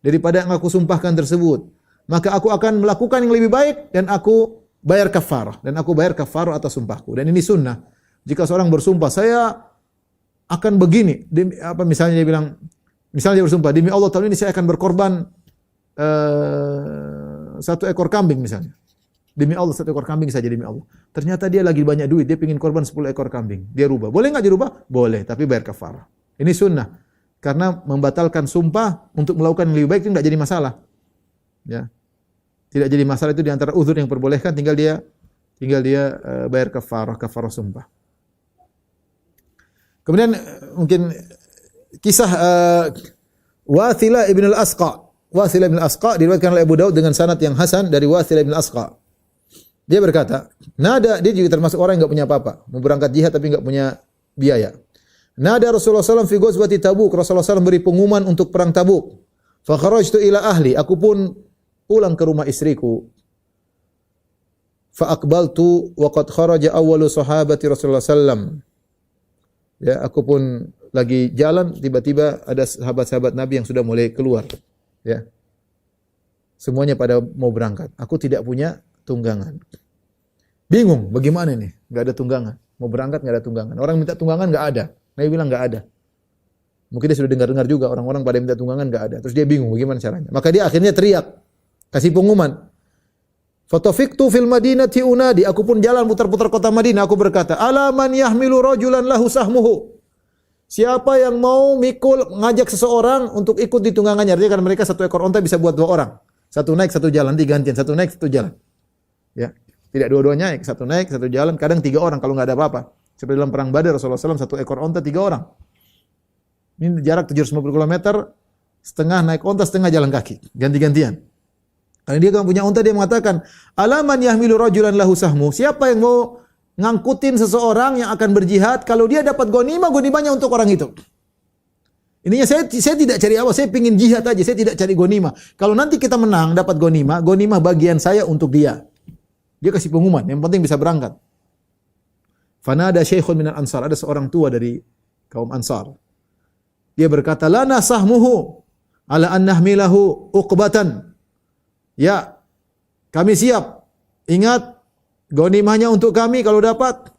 daripada yang aku sumpahkan tersebut, maka aku akan melakukan yang lebih baik dan aku bayar kafarah. Dan aku bayar kafarah atas sumpahku. Dan ini sunnah. Jika seorang bersumpah, saya akan begini. Misalnya dia bilang, misalnya dia bersumpah, demi Allah tahun ini saya akan berkorban 1 ekor kambing misalnya. Demi Allah 1 ekor kambing saja demi Allah. Ternyata dia lagi banyak duit, dia ingin korban 10 ekor kambing. Dia rubah. Boleh enggak dirubah? Boleh, tapi bayar kafarah. Ini sunnah. Karena membatalkan sumpah untuk melakukan yang lebih baik itu enggak jadi masalah. Ya. Tidak jadi masalah, itu di antara uzur yang diperbolehkan, tinggal dia bayar kafarah sumpah. Kemudian mungkin kisah Wathila ibn al-Asqa. Wathila ibn al-Asqa diriwayatkan oleh Abu Daud dengan sanad yang hasan dari Wathila ibn al-Asqa. Dia berkata, dia juga termasuk orang yang enggak punya apa-apa, mau berangkat jihad tapi enggak punya biaya. Nada Rasulullah SAW fi ghazwati Tabuk. Rasulullah SAW beri pengumuman untuk perang Tabuk. Fa kharajtu ila ahli. Aku pun pulang ke rumah istriku. Fa aqbaltu wa qad kharaja awwalu sahabati Rasulullah SAW. Ya, aku pun lagi jalan, tiba-tiba ada sahabat-sahabat Nabi yang sudah mulai keluar. Ya. Semuanya pada mau berangkat. Aku tidak punya tunggangan. Bingung, bagaimana nih? Enggak ada tunggangan. Mau berangkat enggak ada tunggangan. Orang minta tunggangan enggak ada. Nabi bilang enggak ada. Mungkin dia sudah dengar-dengar juga orang-orang pada minta tunggangan enggak ada. Terus dia bingung bagaimana caranya. Maka dia akhirnya teriak, kasih pengumuman. Fatafiqtu fil madinati unadi. Aku pun jalan putar-putar kota Madinah. Aku berkata, ala man yahmilu rajulan lahu sahmuhu. Siapa yang mau ngajak seseorang untuk ikut di tunggangannya. Artinya kan mereka 1 ekor onta bisa buat 2 orang. 1 naik, 1 jalan, nanti gantian. 1 naik, 1 jalan. Ya, tidak dua-duanya naik, 1 naik, 1 jalan, kadang 3 orang kalau enggak ada apa-apa. Seperti dalam perang Badar Rasulullah SAW 1 ekor onta 3 orang. Ini jarak 750 km, setengah naik onta, setengah jalan kaki, ganti-gantian. Karena dia kan punya onta, dia mengatakan, alaman yahmilu rajulan lahu sahmu. Siapa yang mau ngangkutin seseorang yang akan berjihad kalau dia dapat gonimanya untuk orang itu. Ininya saya tidak cari apa, saya pingin jihad aja, saya tidak cari gonima. Kalau nanti kita menang dapat gonima bagian saya untuk dia. Dia kasih pengumuman, yang penting bisa berangkat. Fanada syekhun minal ansar, ada seorang tua dari kaum Ansar. Dia berkata, lana sahmuhu ala an nahmilahu uqbatan Ya, kami siap. Ingat, ghanimahnya untuk kami kalau dapat.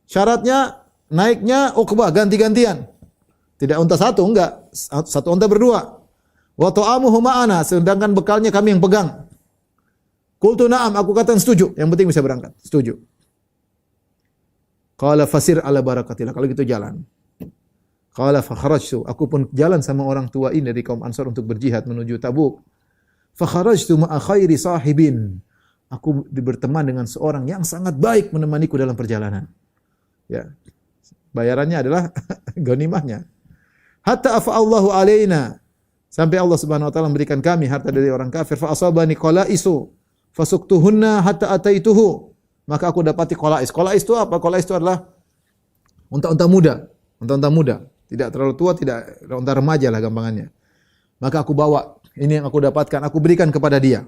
Syaratnya naiknya Uqbah ganti-gantian. Tidak unta satu, enggak. Satu unta berdua. Wa ta'amuhu ma'ana, sedangkan bekalnya kami yang pegang. Qultu na'am, aku katakan setuju. Yang penting bisa berangkat. Setuju. Qala fasir ala barakatillah. Kalau gitu jalan. Qala fa kharajtu. Aku pun jalan sama orang tua ini dari kaum Ansar untuk berjihad menuju Tabuk. Fa kharajtu ma'a khairi sahibin. Aku berteman dengan seorang yang sangat baik menemaniku dalam perjalanan. Ya. Bayarannya adalah ghanimahnya. Hatta afa'allahu alaina. Sampai Allah Subhanahu wa taala memberikan kami harta dari orang kafir. Fa asabani qalaisu. Fasuktuhunna hatta ataituhu. Maka aku dapati qalais. Qalais itu apa? Qalais itu adalah unta-unta muda. Unta-unta muda. Tidak terlalu tua, tidak unta remaja lah gampangannya. Maka aku bawa. Ini yang aku dapatkan. Aku berikan kepada dia.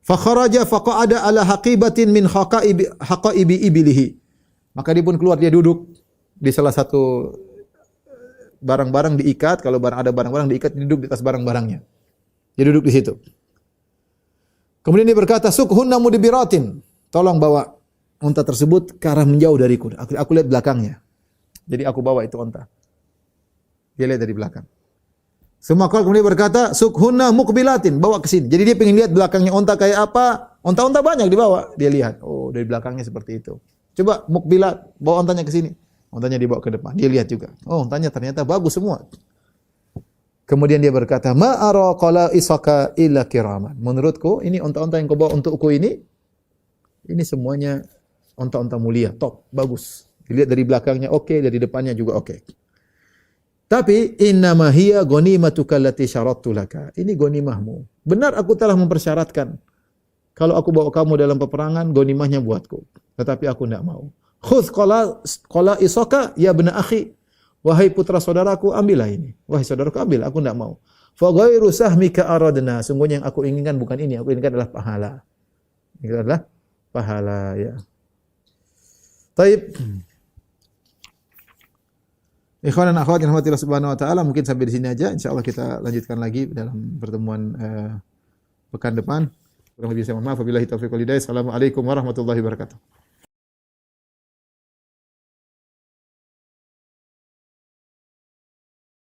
Fa kharaja faqa'ada ala haqibatin min haqaibi ibilihi. Maka dia pun keluar, dia duduk di salah satu barang-barang diikat, kalau ada barang-barang diikat, dia duduk di atas barang-barangnya. Dia duduk di situ. Kemudian dia berkata, "Sukhunna mudbiratin." Tolong bawa unta tersebut ke arah menjauh dariku. Aku lihat belakangnya. Jadi aku bawa itu unta. Dia lihat dari belakang. Semua kemudian berkata, "Sukhunna muqbilatin." Bawa ke sini. Jadi dia ingin lihat belakangnya unta kayak apa. Unta-unta banyak dibawa. Dia lihat, oh dari belakangnya seperti itu. Coba mukbilat, bawa untanya ke sini. Untanya dibawa ke depan. Dia lihat juga. Oh, untanya ternyata bagus semua. Kemudian dia berkata, "Ma ara qala isaka illa kiraman." Menurutku, ini unta-unta yang kau bawa untukku ini semuanya unta-unta mulia, top, bagus. Dilihat dari belakangnya oke, dari depannya juga oke. Tapi innama hiya ghanimatuka allati syarattu laka. Ini ghanimahmu. Benar aku telah mempersyaratkan kalau aku bawa kamu dalam peperangan, ghanimahnya buatku. Tetapi aku tidak mau. Khudh qala isaka ya bna akhi. Wahai putra saudaraku, ambillah ini. Wahai saudaraku, ambil. Aku tidak mau. Fa ghairu sahmika aradna. Sungguhnya yang aku inginkan bukan ini. Aku inginkan adalah pahala. Ini adalah pahala, ya. Taib. Ikhwan dan akhwat yang dirahmati Allah Subhanahu wa taala, mungkin sampai di sini aja. Insyaallah kita lanjutkan lagi dalam pertemuan pekan depan. Kurang lebih saya mohon maaf. Wabillahi taufiq wal hidayah. Assalamualaikum warahmatullahi wabarakatuh.